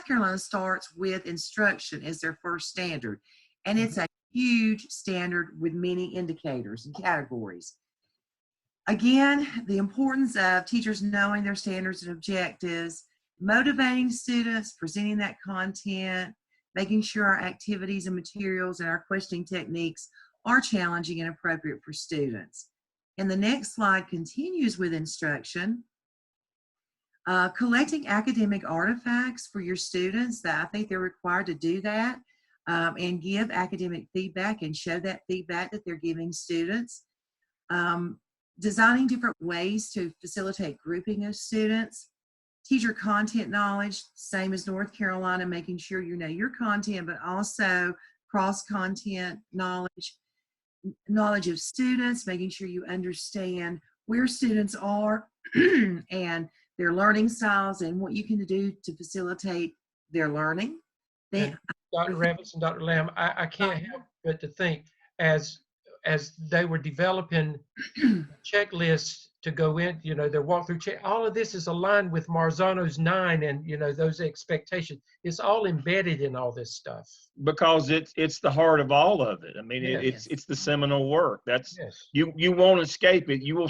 S2: Carolina starts with instruction as their first standard. And it's a huge standard with many indicators and categories. Again, the importance of teachers knowing their standards and objectives, motivating students, presenting that content, making sure our activities and materials and our questioning techniques are challenging and appropriate for students. And the next slide continues with instruction. Collecting academic artifacts for your students. I think they're required to do that and give academic feedback and show that feedback that they're giving students. Designing different ways to facilitate grouping of students. Teacher content knowledge, same as North Carolina, making sure you know your content, but also cross-content knowledge. Knowledge of students, making sure you understand where students are and their learning styles and what you can do to facilitate their learning.
S3: Dr. Ravis and Dr. Lamb, I can't help but to think as they were developing checklists to go in, you know, their walkthrough check, all of this is aligned with Marzano's 9 and, you know, those expectations. It's all embedded in all this stuff.
S1: Because it's the heart of all of it. I mean,
S3: Yes.
S1: it's the seminal work. That's
S3: Yes.
S1: you won't escape it. You will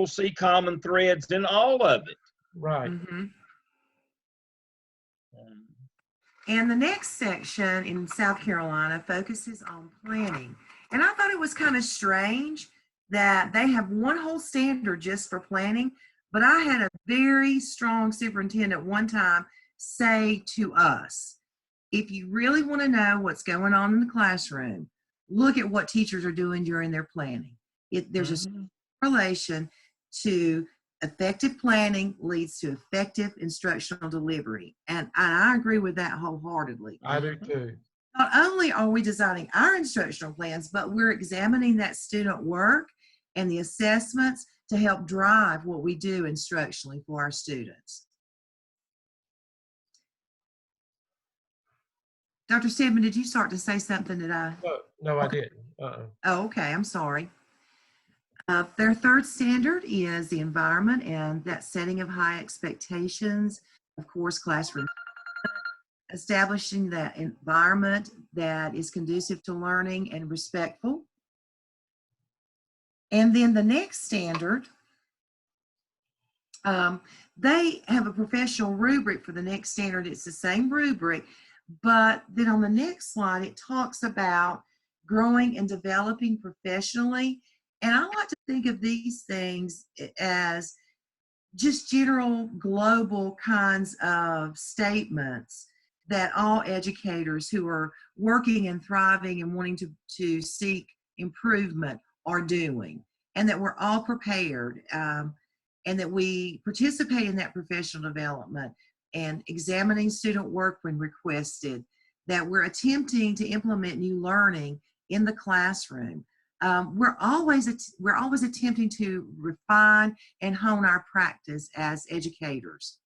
S1: see common threads in all of it.
S3: Right.
S2: Mm-hmm. And the next section in South Carolina focuses on planning. And I thought it was kind of strange that they have one whole standard just for planning, but I had a very strong superintendent one time say to us, if you really want to know what's going on in the classroom, look at what teachers are doing during their planning. There's a correlation to effective planning leads to effective instructional delivery. And I agree with that wholeheartedly.
S3: I do too.
S2: Not only are we designing our instructional plans, but we're examining that student work and the assessments to help drive what we do instructionally for our students. Dr. Stedman, did you start to say something that I?
S3: No, I didn't.
S2: Oh, okay. I'm sorry. Their third standard is the environment and that setting of high expectations. Of course, classroom, establishing that environment that is conducive to learning and respectful. And then the next standard, they have a professional rubric for the next standard. It's the same rubric, but then on the next slide, it talks about growing and developing professionally. And I like to think of these things as just general global kinds of statements that all educators who are working and thriving and wanting to seek improvement are doing, and that we're all prepared, and that we participate in that professional development and examining student work when requested, that we're attempting to implement new learning in the classroom. We're always attempting to refine and hone our practice as educators.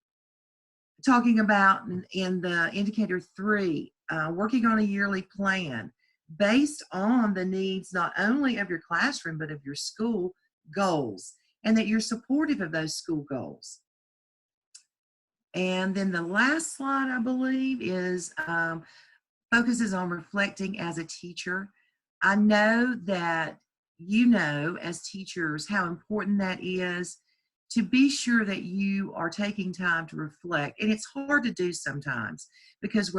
S2: Talking about in the indicator 3, working on a yearly plan based on the needs not only of your classroom but of your school goals, and that you're supportive of those school goals. And then the last slide, I believe, is focuses on reflecting as a teacher. I know that you know as teachers how important that is, to be sure that you are taking time to reflect. And it's hard to do sometimes because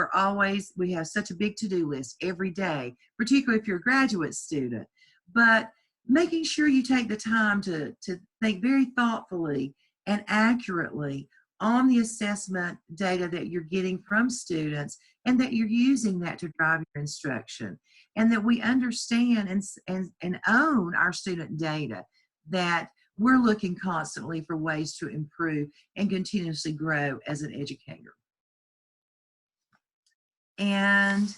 S2: we have such a big to-do list every day, particularly if you're a graduate student. But making sure you take the time to think very thoughtfully and accurately on the assessment data that you're getting from students, and that you're using that to drive your instruction, and that we understand and own our student data, that we're looking constantly for ways to improve and continuously grow as an educator. And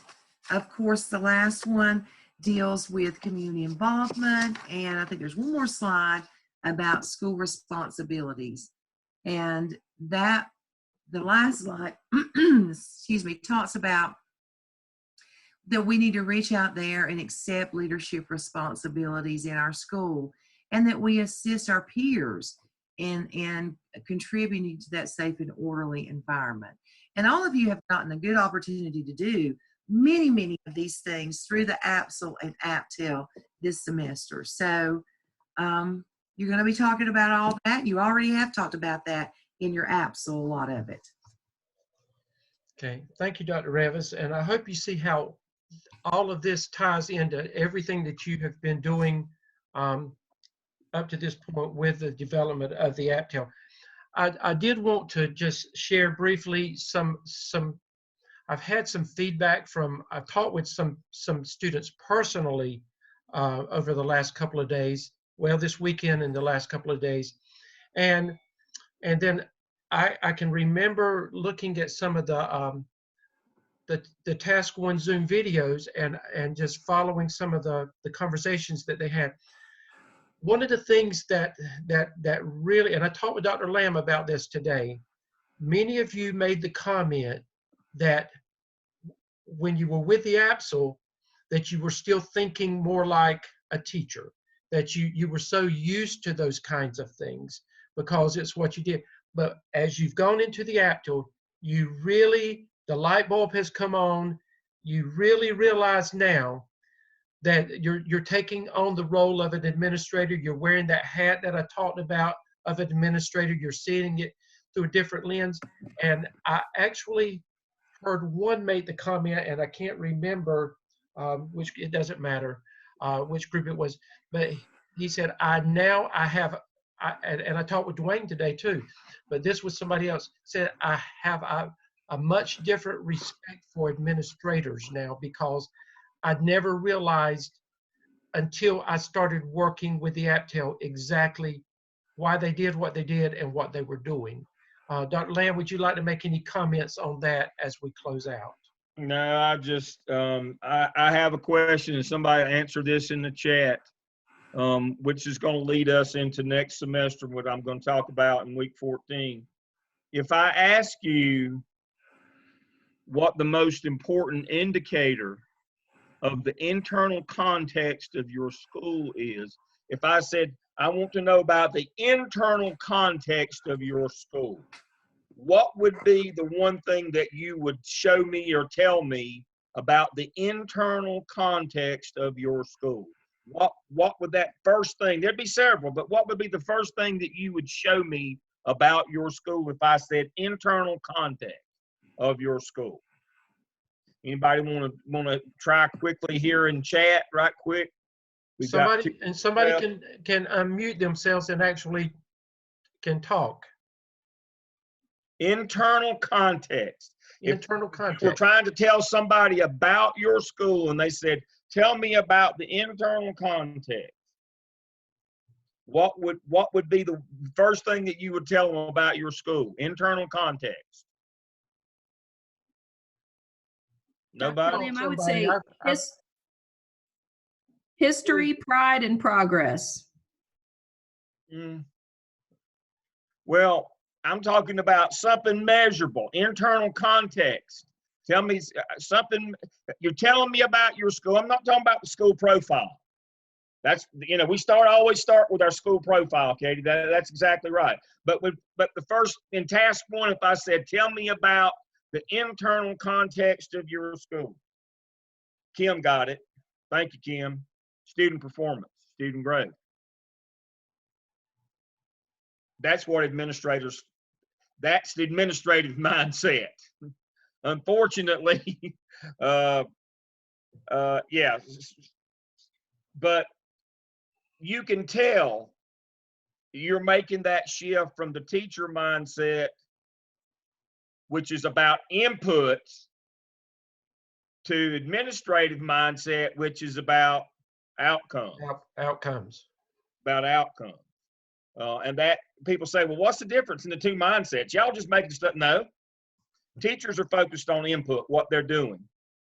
S2: of course, the last one deals with community involvement. And I think there's one more slide about school responsibilities. And that, the last slide, excuse me, talks about that we need to reach out there and accept leadership responsibilities in our school, and that we assist our peers in contributing to that safe and orderly environment. And all of you have gotten a good opportunity to do many of these things through the APSL and APTEL this semester. So you're going to be talking about all that. You already have talked about that in your APSL, a lot of it.
S3: Okay, thank you, Dr. Revis. And I hope you see how all of this ties into everything that you have been doing up to this point with the development of the APTEL. I did want to just share briefly I've had some feedback I've talked with some students personally over the last couple of days, well, this weekend and the last couple of days. And then I can remember looking at some of the Task One Zoom videos and just following some of the conversations that they had. One of the things that really, and I talked with Dr. Lamb about this today, many of you made the comment that when you were with the APSL, that you were still thinking more like a teacher, that you were so used to those kinds of things because it's what you did. But as you've gone into the APTEL, the light bulb has come on. You really realize now that you're taking on the role of an administrator. You're wearing that hat that I talked about of an administrator. You're seeing it through a different lens. And I actually heard one make the comment, and I can't remember which, it doesn't matter which group it was, but he said, and I talked with Dwayne today too, but this was somebody else, said, I have a much different respect for administrators now, because I'd never realized until I started working with the APTEL exactly why they did what they did and what they were doing. Dr. Lamb, would you like to make any comments on that as we close out?
S1: No, I just, I have a question, and somebody answer this in the chat, which is going to lead us into next semester, what I'm going to talk about in week 14. If I ask you what the most important indicator of the internal context of your school is. If I said, I want to know about the internal context of your school, what would be the one thing that you would show me or tell me about the internal context of your school? What would that first thing, there'd be several, but what would be the first thing that you would show me about your school if I said internal context of your school? Anybody want to try quickly here in chat right quick? We've got
S3: Somebody can unmute themselves and actually can talk.
S1: Internal context.
S3: Internal
S1: If we're
S3: context.
S1: trying to tell somebody about your school and they said, tell me about the internal context, what would be the first thing that you would tell them about your school? Internal context. Nobody?
S4: William, I would say
S3: Somebody,
S4: history, pride, and progress.
S1: Well, I'm talking about something measurable, internal context. Tell me something, you're telling me about your school. I'm not talking about the school profile. That's, we always start with our school profile, Katie. That's exactly right. But the first, in task 1, if I said, tell me about the internal context of your school. Kim got it. Thank you, Kim. Student performance, student growth. That's what that's the administrative mindset. Unfortunately, yeah, but you can tell you're making that shift from the teacher mindset, which is about inputs, to administrative mindset, which is about outcomes.
S3: Outcomes.
S1: About outcomes. And that people say, well, what's the difference in the two mindsets? Y'all just making stuff. No. Teachers are focused on input, what they're doing.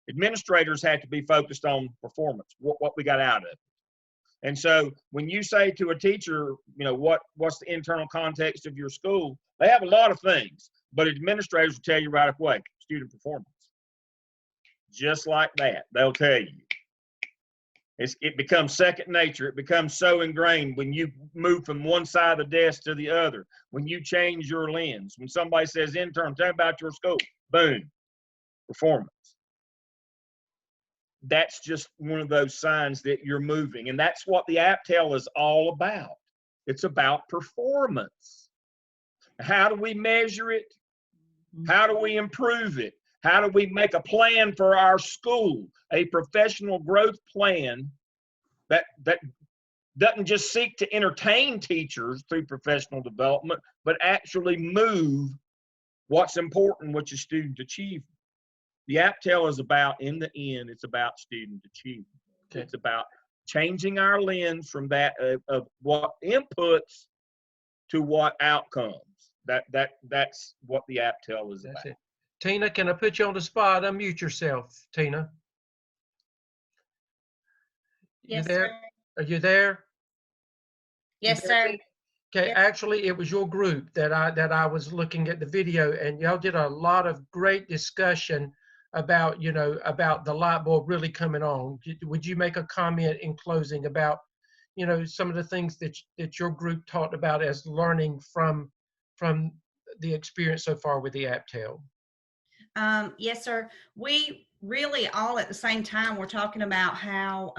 S1: Administrators have to be focused on performance, what we got out of it. And so when you say to a teacher, what's the internal context of your school, they have a lot of things, but administrators will tell you right away, student performance. Just like that, they'll tell you. It becomes second nature. It becomes so ingrained when you move from one side of the desk to the other, when you change your lens. When somebody says, intern, tell me about your school, boom, performance. That's just one of those signs that you're moving. And that's what the APTEL is all about. It's about performance. How do we measure it? How do we improve it? How do we make a plan for our school, a professional growth plan that doesn't just seek to entertain teachers through professional development, but actually move what's important, which is student achievement. The APTEL is about, in the end, it's about student achievement. Okay. It's about changing our lens from that of what inputs to what outcomes. That's what the APTEL is about.
S3: It. Tina, can I put you on the spot? Unmute yourself, Tina.
S5: Yes,
S3: you there?
S5: sir.
S3: Are you there?
S5: Yes, sir.
S3: Okay,
S5: Yes.
S3: Actually, it was your group that I was looking at the video, and y'all did a lot of great discussion about about the light bulb really coming on. Would you make a comment in closing about some of the things that your group talked about as learning from the experience so far with the APTEL?
S5: Yes, sir. We really all at the same time were talking about how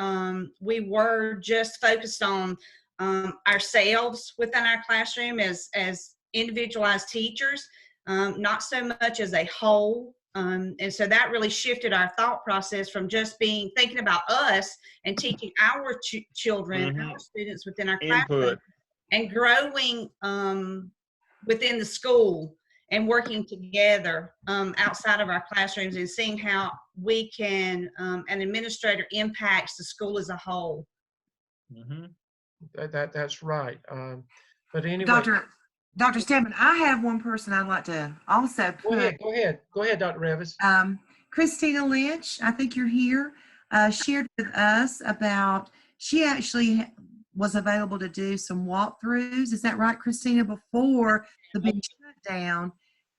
S5: we were just focused on ourselves within our classroom as individualized teachers, not so much as a whole. And so that really shifted our thought process from just thinking about us and teaching our children, our students within our classroom, and growing within the school and working together outside of our classrooms and seeing how we can, an administrator impacts the school as a whole.
S1: Mm-hmm.
S3: That's right. But anyway.
S2: Dr. Stedman, I have one person I'd like to also put.
S3: Go ahead, Dr. Revis.
S2: Christina Lynch, I think you're here, shared with us about, she actually was available to do some walkthroughs. Is that right, Christina, before the big shutdown?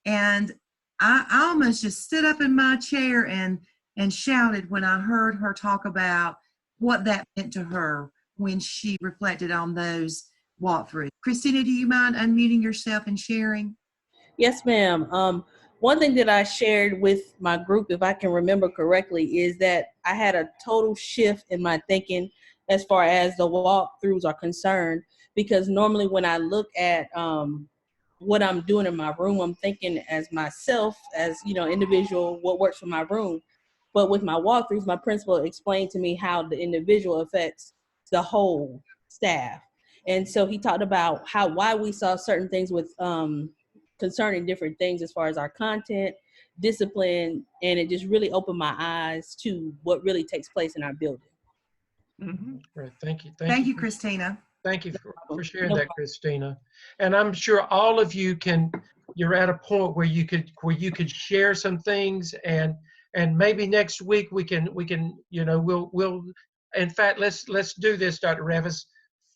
S2: And I almost just stood up in my chair and shouted when I heard her talk about what that meant to her when she reflected on those walkthroughs. Christina, do you mind unmuting yourself and sharing?
S6: Yes, ma'am. One thing that I shared with my group, if I can remember correctly, is that I had a total shift in my thinking as far as the walkthroughs are concerned. Because normally when I look at what I'm doing in my room, I'm thinking as myself, as individual, what works for my room. But with my walkthroughs, my principal explained to me how the individual affects the whole staff. And so he talked about why we saw certain things with concerning different things as far as our content, discipline, and it just really opened my eyes to what really takes place in our building.
S3: Right. Thank you.
S2: Thank you, Christina.
S3: Thank you for sharing that, Christina. And I'm sure all of you you're at a point where you could share some things, and maybe next week we can we'll in fact let's do this, Dr. Revis.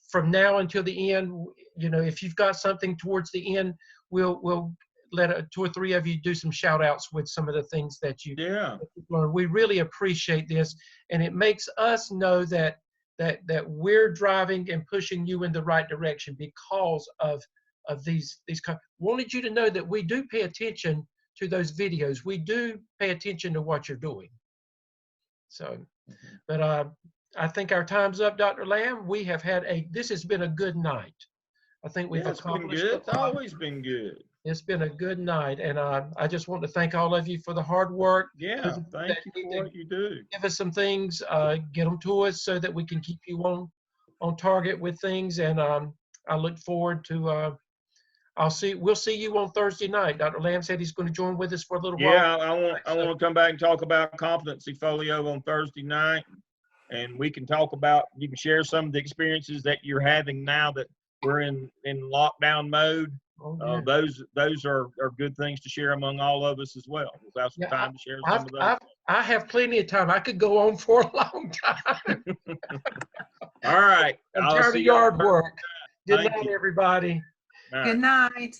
S3: From now until the end, if you've got something towards the end, we'll let 2 or 3 of you do some shout outs with some of the things that you've learned. We really appreciate this, and it makes us know that we're driving and pushing you in the right direction because of these. Wanted you to know that we do pay attention to those videos. We do pay attention to what you're doing. So, but I think our time's up, Dr. Lamb. We have had this has been a good night. I think we've accomplished
S1: it. It's always been good.
S3: It's been a good night, and I just want to thank all of you for the hard work.
S1: Yeah, thank you for what you do.
S3: Give us some things, get them to us so that we can keep you on target with things. And I look forward to. We'll see you on Thursday night. Dr. Lamb said he's going to join with us for a little while.
S1: Yeah, I want to come back and talk about competency folio on Thursday night, and we can talk about. You can share some of the experiences that you're having now that we're in lockdown mode. Those are good things to share among all of us as well. We'll have some time to share some of those.
S3: I have plenty of time. I could go on for a long time.
S1: All right.
S3: I'm tired of yard work. Good
S1: Thank
S3: night,
S1: you.
S3: everybody.
S1: All right.
S2: Good night.